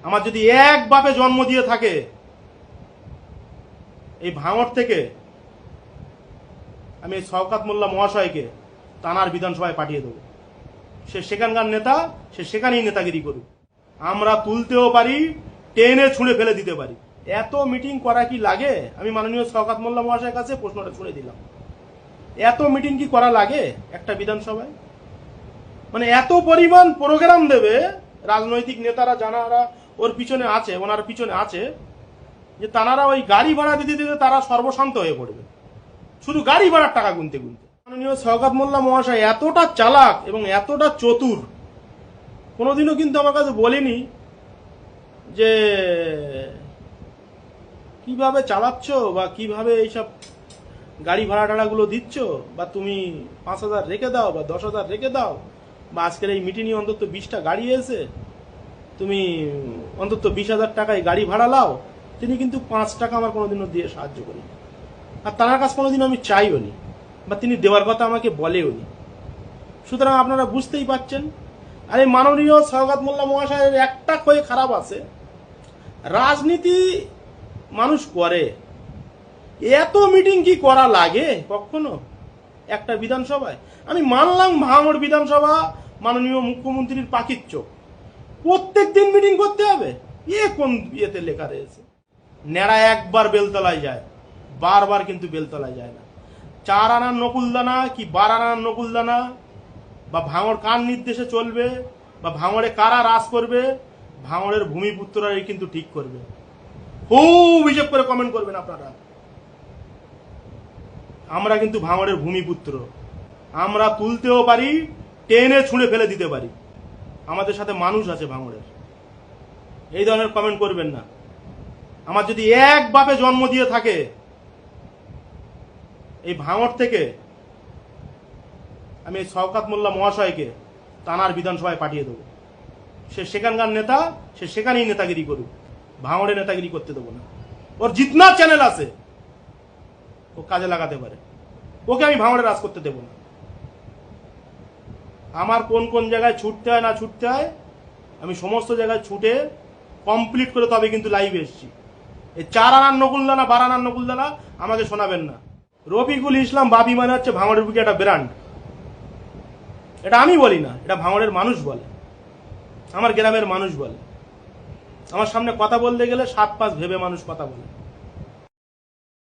আমার যদি এক বাপে জন্ম দিয়ে থাকে এই ভাঙড় থেকে আমি শওকত মোল্লা মহাশয়কে তানার বিধানসভায় পাঠিয়ে দেবো। সে সেখানকার নেতা, সে সেখানেই নেতাগিরি করুক। আমরা তুলতেও পারি, টেনে ছুঁড়ে ফেলে দিতে পারি। এত মিটিং করা কি লাগে? আমি মাননীয় শওকত মোল্লা মহাশয়ের কাছে প্রশ্নটা ছুঁড়ে দিলাম, এত মিটিং কি করা লাগে একটা বিধানসভায়? মানে এত পরিমাণ প্রোগ্রাম দেবে রাজনৈতিক নেতারা, যারা ওর পিছনে আছে, ওনার পিছনে আছে, যে তারা ওই গাড়ি ভাড়া দিতে দিতে তারা সর্বশান্ত হয়ে পড়বে, শুধু গাড়ি ভাড়ার টাকা গুনতে গুনতে। মাননীয় শওকত মোল্লা মহাশয় এতটা চালাক এবং এতটা চতুর, কোনোদিনও কিন্তু আমার কাছে বলেনি যে কিভাবে চালাচ্ছ বা কিভাবে এইসব গাড়ি ভাড়া টাড়াগুলো দিচ্ছ, বা তুমি 5,000 রেখে দাও বা 10,000 রেখে দাও, বা আজকের এই মিটিংয়ে অন্তত 20টা গাড়ি এসে তুমি অন্তত 20,000 টাকায় গাড়ি ভাড়া লাও। তিনি কিন্তু 5 টাকা আমার কোনোদিনও দিয়ে সাহায্য করি, আর তার কাছে কোনোদিনও আমি চাইও নি, বা তিনি দেওয়ার কথা আমাকে বলেও নি। সুতরাং আপনারা বুঝতেই পারছেন। আর এই মাননীয় শওকত মোল্লা মহাশয়ের একটা হয়ে খারাপ আছে, রাজনীতি মানুষ করে, এত মিটিং কি করা লাগে কখনো একটা বিধানসভায়? আমি মানলাম ভাঙড় বিধানসভা মাননীয় মুখ্যমন্ত্রীর পাখির চোখ, প্রত্যেক দিন মিটিং করতে হবে, এ কোন ইয়েতে লেখা রয়েছে? নেড়া একবার বেলতলায় যায়, বারবার কিন্তু বেলতলায় যায় না। 4 আনার নকুলদানা কি 12 আনার নকুলদানা, বা ভাঙড় কার নির্দেশে চলবে, বা ভাঙড়ে কারা রাজ করবে, ভাঙড়ের ভূমিপুত্ররাই কিন্তু ঠিক করবে। খুব হিসেব করে কমেন্ট করবেন আপনারা। আমরা কিন্তু ভাঙড়ের ভূমিপুত্র, আমরা তুলতেও পারি, টেনে ছুঁড়ে ফেলে দিতে পারি। আমাদের সাথে মানুষ আছে ভাঙড়ের, এই ধরনের কমেন্ট করবেন না। আমার যদি এক বাপে জন্ম দিয়ে থাকে এই ভাঙড় থেকে আমি শওকত মোল্লা মহাশয়কে তানার বিধানসভায় পাঠিয়ে দেবো। সে সেখানকার নেতা, সে সেখানেই নেতাগিরি করুক, ভাঙড়ে নেতাগিরি করতে দেবো না। ওর জিতনা চ্যানেল আছে, ও কাজে লাগাতে পারে, ওকে আমি ভাঙড়ে রাজ করতে দেবো না। আমার কোন কোন জায়গায় ছুটতে হয় না ছুটতে হয় আমি সমস্ত জায়গায় ছুটে কমপ্লিট করে তবে কিন্তু লাইভে এসেছি। এই 4 আনার নকুলদানা 12 আনার নকুলদানা আমাকে শোনাবেন না। রফিকুল ইসলাম বাবি মানে হচ্ছে ভাঙড়ের বুকে একটা ব্র্যান্ড। এটা আমি বলি না, এটা ভাঙড়ের মানুষ বলে, আমার গ্রামের মানুষ বলে। আমার সামনে কথা বলতে গেলে 7-5 ভেবে মানুষ কথা বলে।